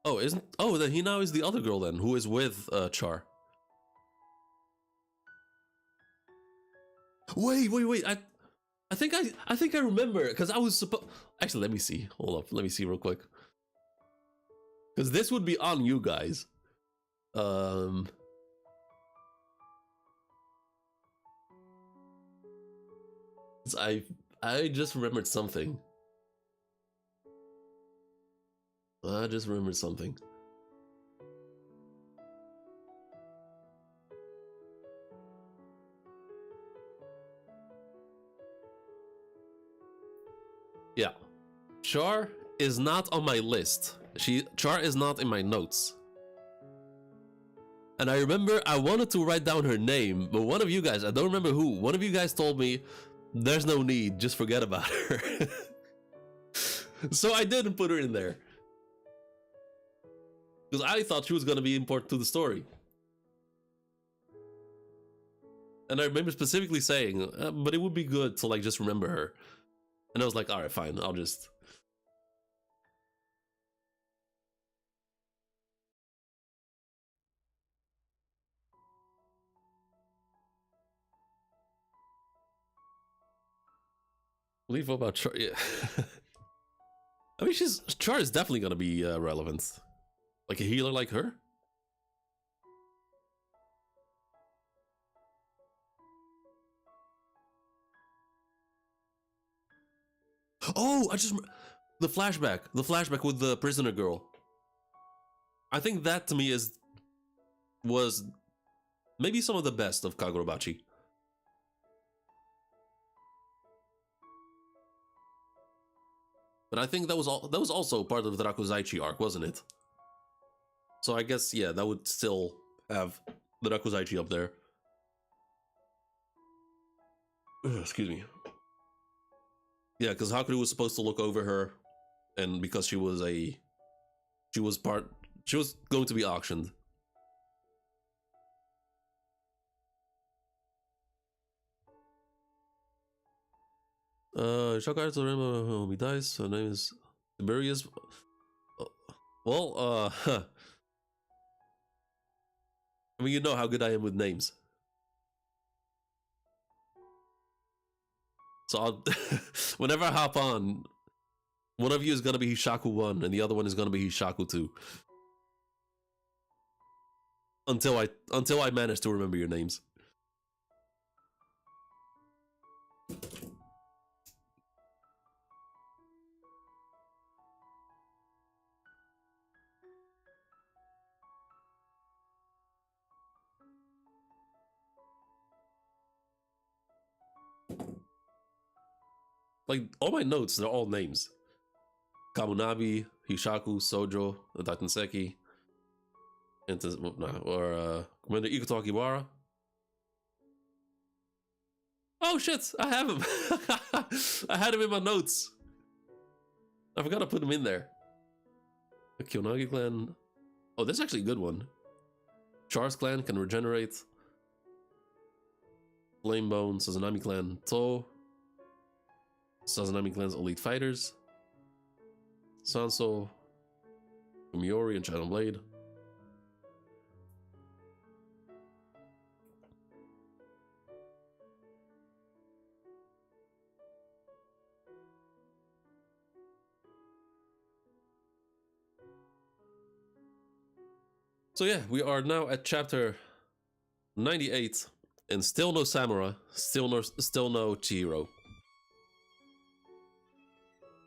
Oh, isn't... Oh, then he now is the other girl then, who is with Char. Wait. I think I remember, because I was supposed... Actually, let me see. Hold up. Let me see real quick. Because this would be on you guys. I just remembered something. I just remembered something. Yeah. Char is not on my list. Char is not in my notes. And I remember I wanted to write down her name, but one of you guys, I don't remember who, one of you guys told me, there's no need, just forget about her. So I didn't put her in there. Because I thought she was going to be important to the story. And I remember specifically saying, but it would be good to like just remember her. And I was like, alright, fine, I'll just... Leave about Char, yeah. I mean, Char is definitely gonna be relevant. Like a healer like her? Oh, the flashback with the prisoner girl. I think that to me was maybe some of the best of Kagurabachi. But I think that was also part of the Rakuzaichi arc, wasn't it? So I guess, yeah, that would still have the Rakuzaichi up there. Excuse me. Yeah, because Hakuryu was supposed to look over her, and because she was going to be auctioned. Shakar to remember when he dies. Her name is Tiberius. Well, I mean, you know how good I am with names. So I'll whenever I hop on, one of you is gonna be Hishaku 1 and the other one is gonna be Hishaku 2. Until I manage to remember your names. Like, all my notes, they're all names. Kamunabi, Hishaku, Sojo, Daitenseki, or Commander Ikuto Akiwara. Oh shit, I have him. I had him in my notes. I forgot to put him in there. The Kyonagi clan. Oh, this is actually a good one. Char's clan can regenerate. Flamebone, Sazanami clan, To. Sazanami clan's elite fighters. Sanso, Umiori, and Shadow Blade. So yeah, we are now at chapter 98, and still no Samura, still no Chihiro.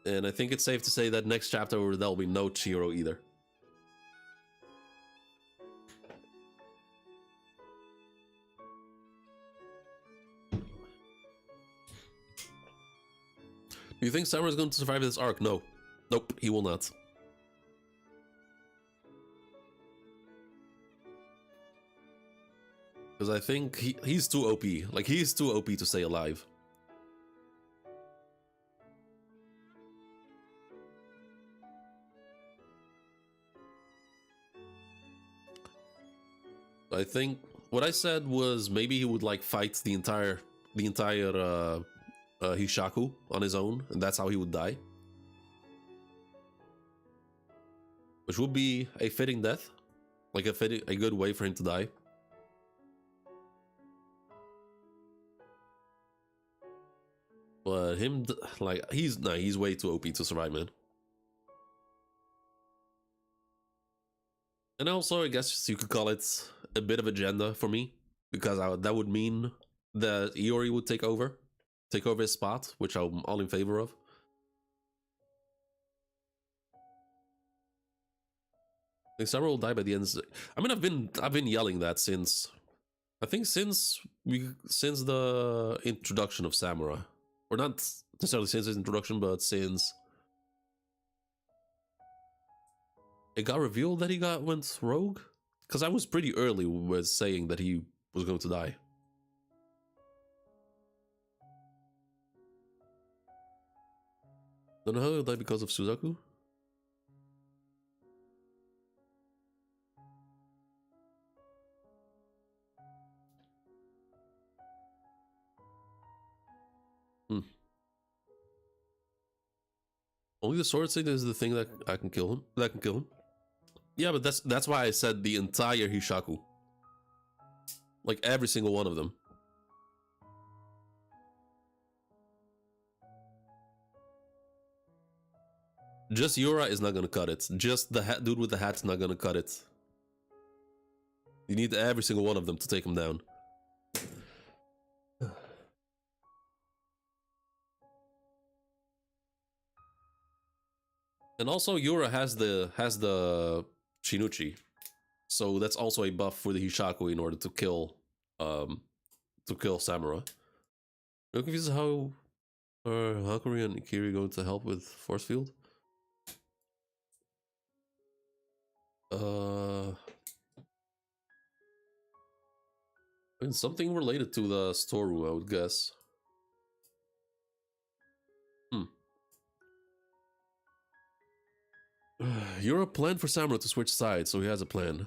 And I think it's safe to say that next chapter there'll be no Chihiro either. Do you think Samura is going to survive this arc? No. Nope, he will not. Because I think he's too OP. Like, he's too OP to stay alive. I think what I said was maybe he would like fight the entire Hishaku on his own, and that's how he would die. which would be a fitting death, like a good way for him to die. But him, like, he's way too OP to survive, man. And also, I guess you could call it a bit of agenda for me, because that would mean that Iori would take over his spot, which I'm all in favor of. I think Samura will die by the end. I mean, I've been yelling that since, I think since the introduction of Samura, or not necessarily since his introduction, but since it got revealed that he went rogue. Because I was pretty early with saying that he was going to die. Don't know how he'll die because of Suzaku. Only the sword thing is the thing that I can kill him. That can kill him. Yeah, but that's why I said the entire Hishaku. Like every single one of them. Just Yura is not gonna cut it. Just the dude with the hat's not gonna cut it. You need every single one of them to take him down. And also Yura has the Shinuchi. So that's also a buff for the Hishaku in order to kill Samura. I'm confused how are Hakuri and Ikiri going to help with force field? I mean, something related to the storeroom, I would guess. You're a plan for Samura to switch sides, so he has a plan.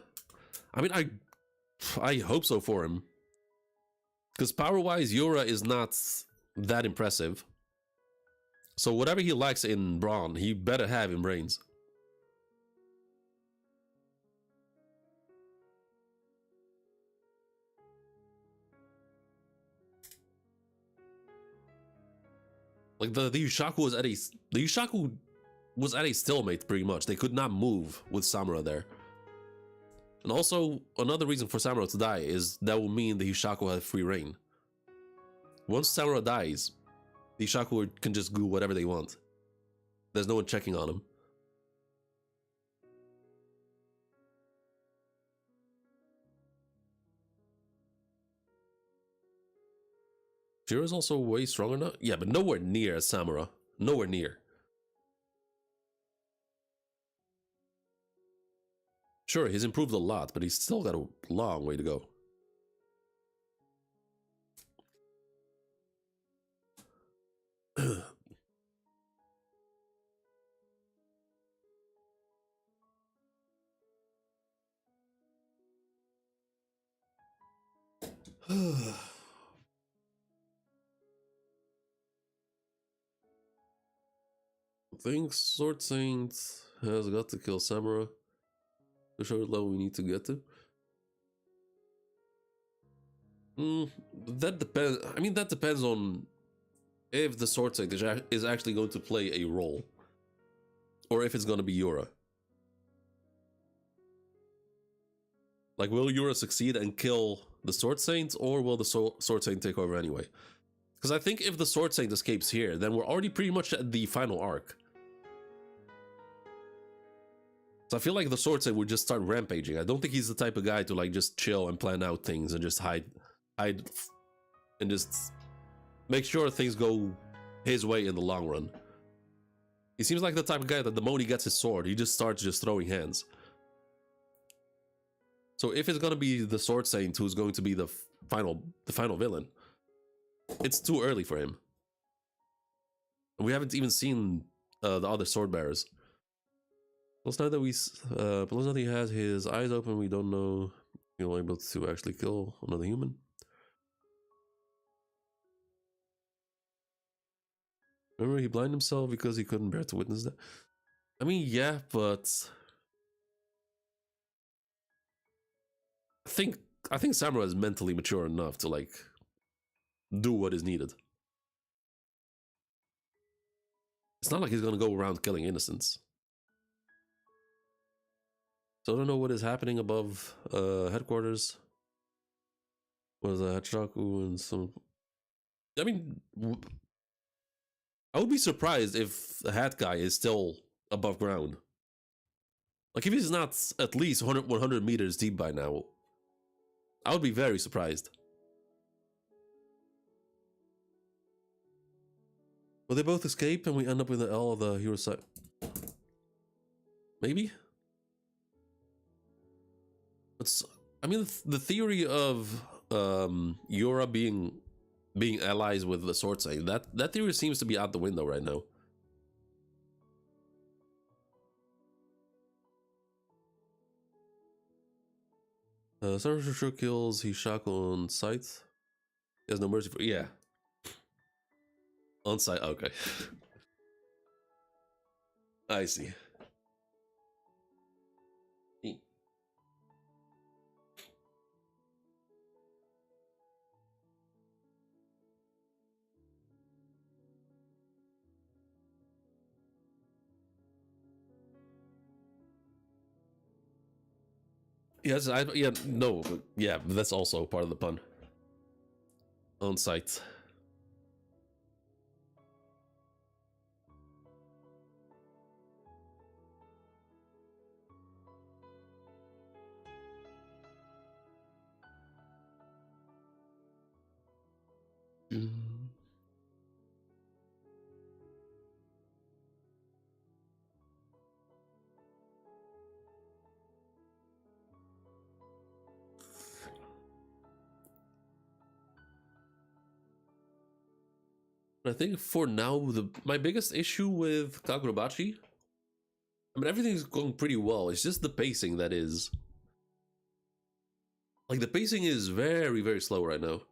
I mean, I hope so for him. Because power-wise, Yura is not that impressive. So whatever he lacks in brawn, he better have in brains. Like the Yushaku was at a stalemate pretty much. They could not move with Samura there. And also, another reason for Samura to die is that will mean the Hishaku have free reign. Once Samura dies, the Hishaku can just do whatever they want. There's no one checking on him. Chihiro's also way stronger now? Yeah, but nowhere near as Samura. Nowhere near. Sure, he's improved a lot, but he's still got a long way to go. I think Sword Saint has got to kill Samura to show the level we need to get to. That depends. I mean, that depends on if the Sword Saint is actually going to play a role, or if it's going to be Yura. Like, will Yura succeed and kill the Sword Saint, or will the Sword Saint take over anyway? Because I think if the Sword Saint escapes here, then we're already pretty much at the final arc. So I feel like the Sword Saint would just start rampaging. I don't think he's the type of guy to like just chill and plan out things and just hide and just make sure things go his way in the long run. He seems like the type of guy that the moment he gets his sword, he just starts just throwing hands. So if it's gonna be the Sword Saint who's going to be the final villain, it's too early for him. And we haven't even seen the other sword bearers. Plus now that he has his eyes open, we don't know if he'll be able to actually kill another human. Remember, he blinded himself because he couldn't bear to witness that. I mean, yeah, but I think I think Samura is mentally mature enough to like do what is needed. It's not like he's gonna go around killing innocents. So I don't know what is happening above headquarters. Was Hachaku and some? I mean, I would be surprised if the hat guy is still above ground. Like if he's not at least 100 meters deep by now, I would be very surprised. Will they both escape and we end up with the L of the hero side? Maybe? It's, I mean, the theory of Yura being allies with the sword side, that theory seems to be out the window right now. Sarashu kills Hishaku on sight. He has no mercy for, yeah. On site, okay. I see. Yes, yeah, no, yeah, that's also part of the pun. On site. I think for now, my biggest issue with Kagurabachi, I mean, everything's going pretty well. It's just the pacing that is. Like, the pacing is very, very slow right now.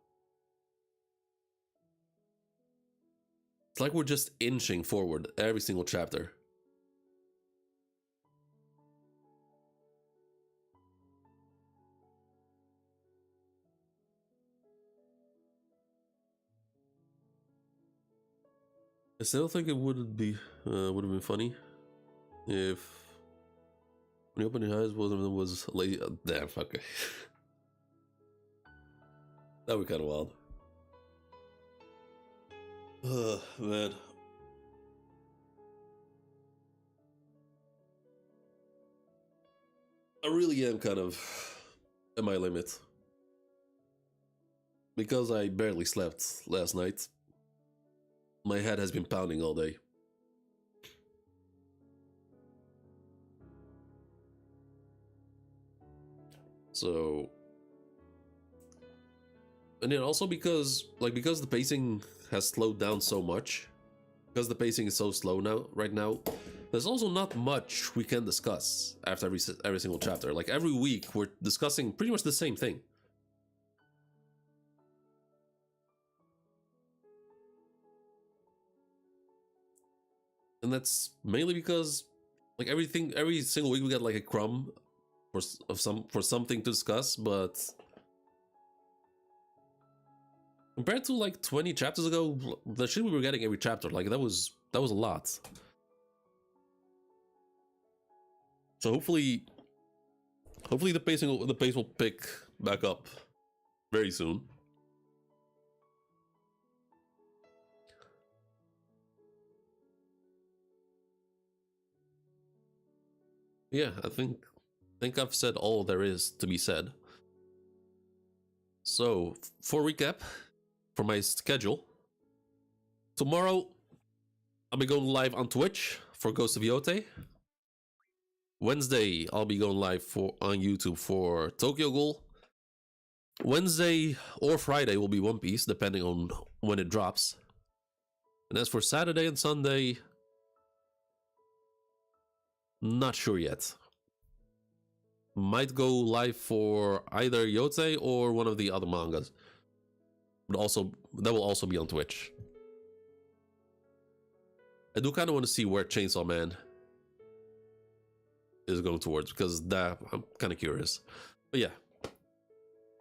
It's like we're just inching forward every single chapter. I still think it would have been funny if when you open your eyes was late. Damn, okay. That would be kind of wild. Man. I really am kind of at my limit. Because I barely slept last night. My head has been pounding all day. So, and then also because the pacing has slowed down so much, because the pacing is so slow now, right now, there's also not much we can discuss after every single chapter. Like every week, we're discussing pretty much the same thing. And that's mainly because, like every single week we get like a crumb for something to discuss, but compared to like 20 chapters ago, the shit we were getting every chapter, like that was a lot. So hopefully the pace will pick back up very soon. Yeah, I think I've said all there is to be said. So, for recap, for my schedule, tomorrow I'll be going live on Twitch for Ghost of Yote. Wednesday I'll be going live on YouTube for Tokyo Ghoul. Wednesday or Friday will be One Piece, depending on when it drops. And as for Saturday and Sunday, not sure yet. Might go live for either Yote or one of the other mangas. But that will also be on Twitch. I do kind of want to see where Chainsaw Man is going towards, because I'm kind of curious. But yeah,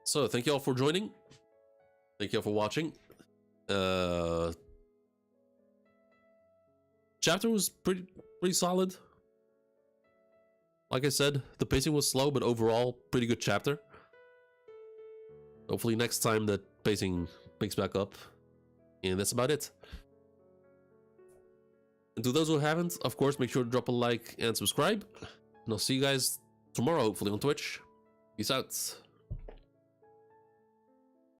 So thank you all for joining. Thank you all for watching. Chapter was pretty solid. Like I said, the pacing was slow, but overall, pretty good chapter. Hopefully next time the pacing picks back up. And that's about it. And to those who haven't, of course, make sure to drop a like and subscribe. And I'll see you guys tomorrow, hopefully on Twitch. Peace out.